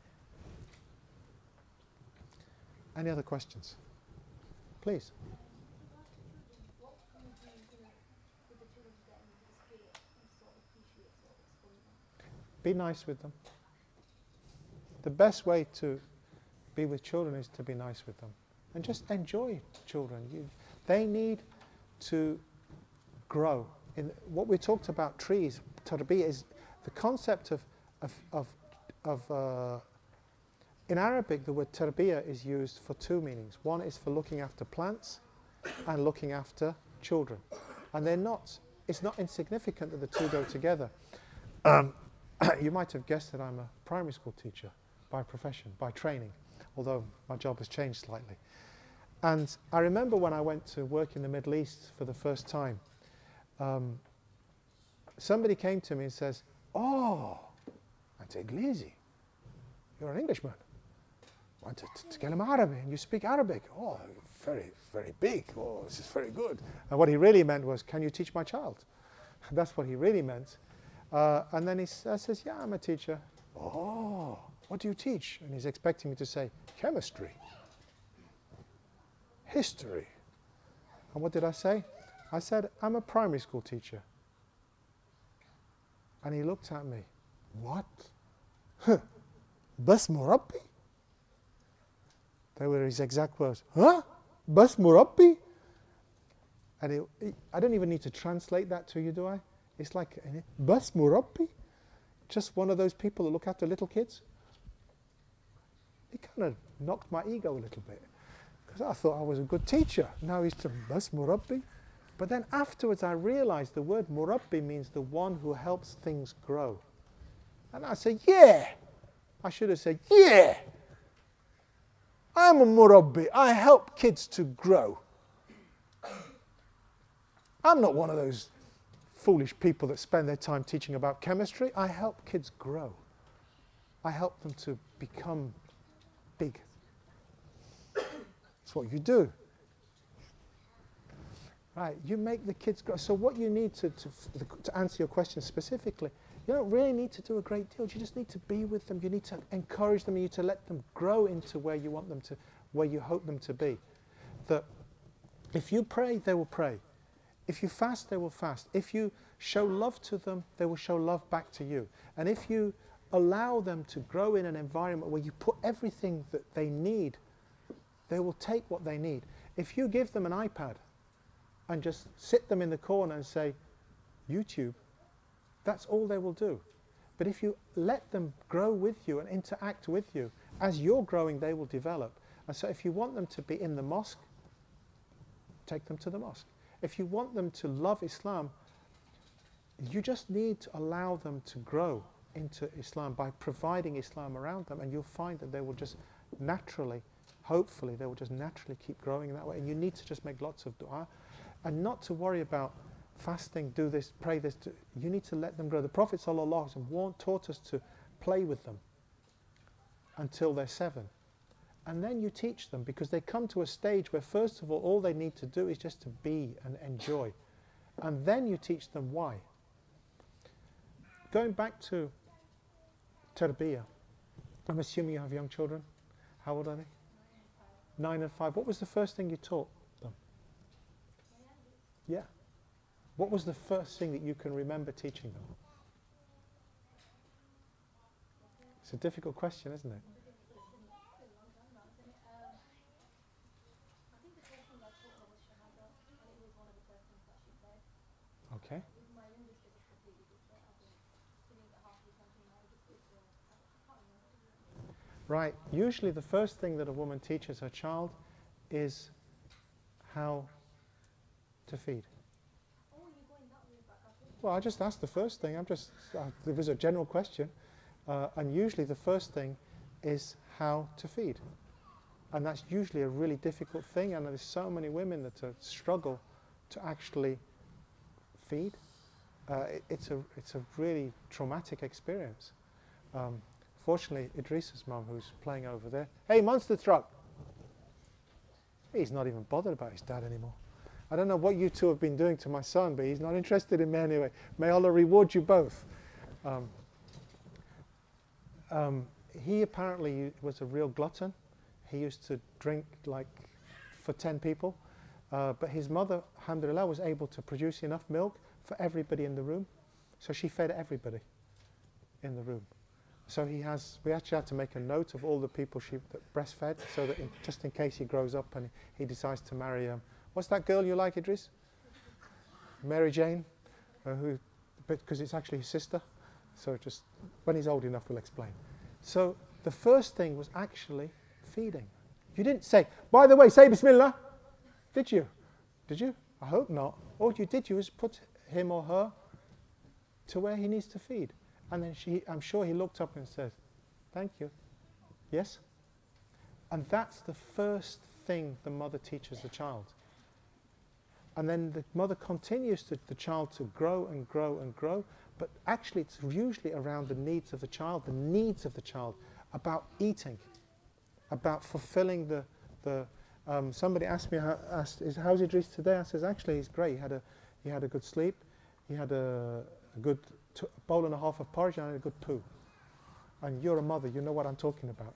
Any other questions? Please. What can we do, with the children to get into the spirit and sort of appreciate sort of what's going on? Be nice with them. The best way to be with children is to be nice with them. And just enjoy children. They need to grow. In what we talked about trees, tarbiyah is the concept in Arabic, the word tarbiyah is used for two meanings. One is for looking after plants and looking after children. And it's not insignificant that the two go together. You might have guessed that I'm a primary school teacher by profession, by training, although my job has changed slightly. And I remember when I went to work in the Middle East for the first time, somebody came to me and says, "Oh, أنت إنجليزي. You're an Englishman. Want to تتكلم عربي and you speak Arabic. Oh, very, very big. Oh, this is very good." And what he really meant was, "Can you teach my child?" That's what he really meant. And then he says, "Yeah, I'm a teacher." "Oh, what do you teach?" And he's expecting me to say, "Chemistry, history." And what did I say? I said, "I'm a primary school teacher." And he looked at me. "What? بس مربي?" They were his exact words. "Huh? بس مربي?" And I don't even need to translate that to you, do I? It's like, "بس مربي?" Just one of those people that look after little kids. It kind of knocked my ego a little bit. Because I thought I was a good teacher. Now he's to "بس مربي?" But then afterwards I realized the word murabbi means the one who helps things grow. And I said, "Yeah." I should have said, "Yeah. I'm a murabbi. I help kids to grow. I'm not one of those foolish people that spend their time teaching about chemistry. I help kids grow. I help them to become big." That's what you do. Right, you make the kids grow. So what you need to answer your question specifically, you don't really need to do a great deal. You just need to be with them. You need to encourage them. You need to let them grow into where you want them to, where you hope them to be. That if you pray, they will pray. If you fast, they will fast. If you show love to them, they will show love back to you. And if you allow them to grow in an environment where you put everything that they need, they will take what they need. If you give them an iPad and just sit them in the corner and say, "YouTube," that's all they will do. But if you let them grow with you and interact with you, as you're growing, they will develop. And so if you want them to be in the mosque, take them to the mosque. If you want them to love Islam, you just need to allow them to grow into Islam by providing Islam around them, and you'll find that they will just naturally, hopefully, they will just naturally keep growing in that way. And you need to just make lots of dua and not to worry about fasting, do this, pray this. You need to let them grow. The Prophet ﷺ taught us to play with them until they're 7. And then you teach them, because they come to a stage where first of all they need to do is just to be and enjoy. And then you teach them why. Going back to tarbiyah, I'm assuming you have young children. How old are they? 9 and 5. What was the first thing you taught them? Yeah. What was the first thing that you can remember teaching them? It's a difficult question, isn't it? Okay. Right. Usually the first thing that a woman teaches her child is how to feed. Well, I just asked the first thing. There was a general question. And usually the first thing is how to feed. And that's usually a really difficult thing. And there's so many women that struggle to actually feed. It's a really traumatic experience. Fortunately, Idris's mum, who's playing over there, "Hey, monster truck!" He's not even bothered about his dad anymore. I don't know what you two have been doing to my son, but he's not interested in me anyway. May Allah reward you both. He apparently was a real glutton. he used to drink like for 10 people. But his mother, alhamdulillah, was able to produce enough milk for everybody in the room. So she fed everybody in the room. So we actually had to make a note of all the people that breastfed, so that just in case he grows up and he decides to marry, what's that girl you like, Idris? Mary Jane, because it's actually his sister. So just, when he's old enough, we'll explain. So the first thing was actually feeding. You didn't say, by the way, say Bismillah. Did you? Did you? I hope not. All you did was put him or her to where he needs to feed. And then I'm sure he looked up and said, thank you. Yes? And that's the first thing the mother teaches the child. And then the mother continues the child to grow and grow and grow, but actually it's usually around the needs of the child, about eating, about fulfilling somebody asked me, how's Idris today? I says, actually he's great. He had a good sleep, he had a good bowl and a half of porridge and a good poo. And you're a mother, you know what I'm talking about.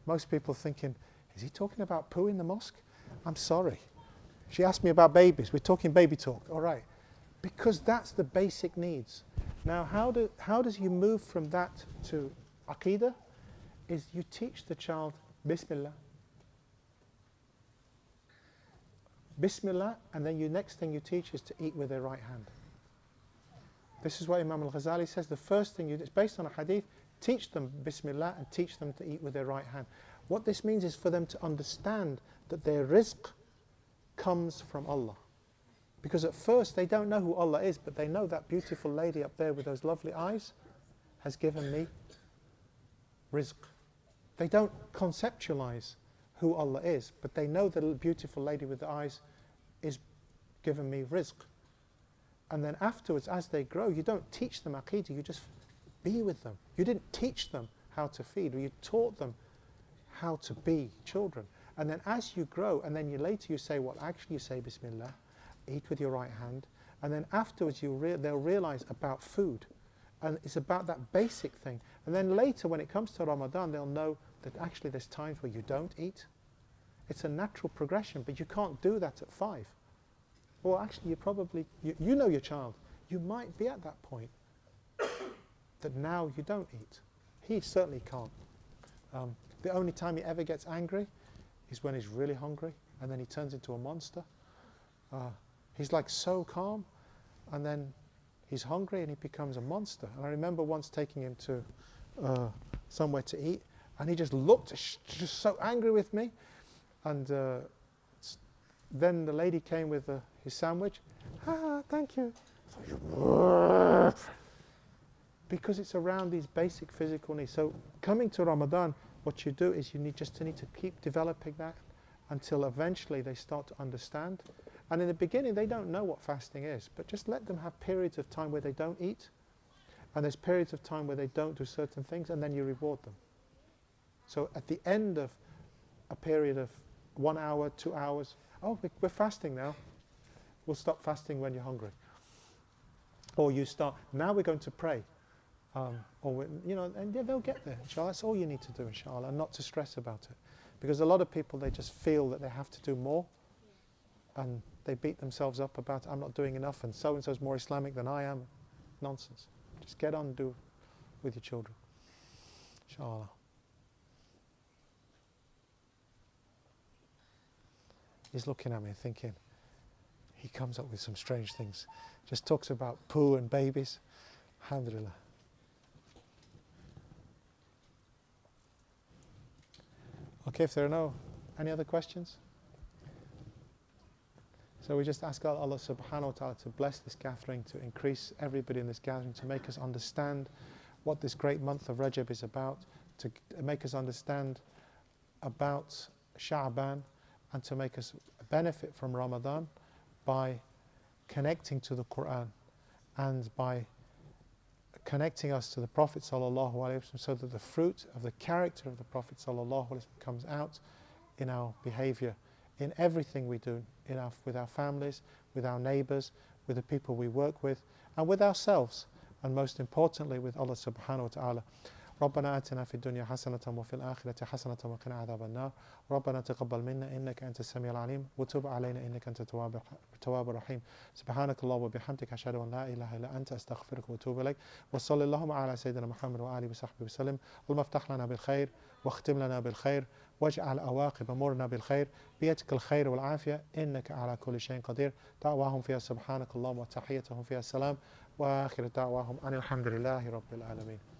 Most people thinking, is he talking about poo in the mosque? I'm sorry. She asked me about babies. We're talking baby talk, all right. Because that's the basic needs. Now, how does you move from that to Aqidah? Is you teach the child Bismillah. Bismillah, and then next thing you teach is to eat with their right hand. This is what Imam al-Ghazali says. The first thing it's based on a hadith, teach them Bismillah and teach them to eat with their right hand. What this means is for them to understand that their rizq comes from Allah. Because at first they don't know who Allah is, but they know that beautiful lady up there with those lovely eyes has given me rizq. They don't conceptualize who Allah is, but they know the beautiful lady with the eyes is giving me rizq. And then afterwards, as they grow, you don't teach them Aqidah, you just be with them. You didn't teach them how to feed, you taught them how to be children. And then as you grow, and then later you say, well, actually you say Bismillah, eat with your right hand, and then afterwards they'll realize about food. And it's about that basic thing. And then later, when it comes to Ramadan, they'll know that actually there's times where you don't eat. It's a natural progression, but you can't do that at 5. Well, actually, you know your child. You might be at that point that now you don't eat. He certainly can't. The only time he ever gets angry is when he's really hungry, and then he turns into a monster. He's like so calm, and then he's hungry and he becomes a monster. And I remember once taking him to somewhere to eat, and he just looked just so angry with me. And then the lady came with his sandwich. Thank you. Because it's around these basic physical needs. So coming to Ramadan, what you do is you need to keep developing that until eventually they start to understand. And in the beginning, they don't know what fasting is, but just let them have periods of time where they don't eat, and there's periods of time where they don't do certain things, and then you reward them. So at the end of a period of 1 hour, 2 hours, oh, we're fasting now. We'll stop fasting when you're hungry. Or you start, now we're going to pray. And they'll get there, inshallah. That's all you need to do, inshallah, and not to stress about it. Because a lot of people, they just feel that they have to do more, and they beat themselves up about, I'm not doing enough, and so-and-so's more Islamic than I am. Nonsense. Just get on and do with your children, inshallah. He's looking at me thinking, he comes up with some strange things. Just talks about poo and babies. Alhamdulillah. Okay, if there are any other questions? So we just ask Allah subhanahu wa ta'ala to bless this gathering, to increase everybody in this gathering, to make us understand what this great month of Rajab is about, to make us understand about Sha'ban, and to make us benefit from Ramadan by connecting to the Quran and by connecting us to the Prophet sallallahu alaihi wasallam, so that the fruit of the character of the Prophet sallallahu alaihi wasallam comes out in our behavior, in everything we do, with our families, with our neighbors, with the people we work with, and with ourselves, and most importantly with Allah subhanahu wa ta'ala. ربنا آتنا في الدنيا حسنة وفي الآخرة حسنة وقنا عذاب النار ربنا تقبل منا إنك أنت السميع العليم وتب علينا إنك أنت التواب الرحيم سبحانك اللهم وبحمدك أشهد أن لا إله إلا أنت أستغفرك وأتوب إليك وصلى اللهم على سيدنا محمد وآله وصحبه وسلم اللهم افتح لنا بالخير واختم لنا بالخير واجعل أواقب أمورنا بالخير بيدك الخير والعافية إنك على كل شيء قدير دعواهم فيها سبحانك اللهم وتحيتهم فيها السلام وآخر دعواهم أن الحمد لله رب العالمين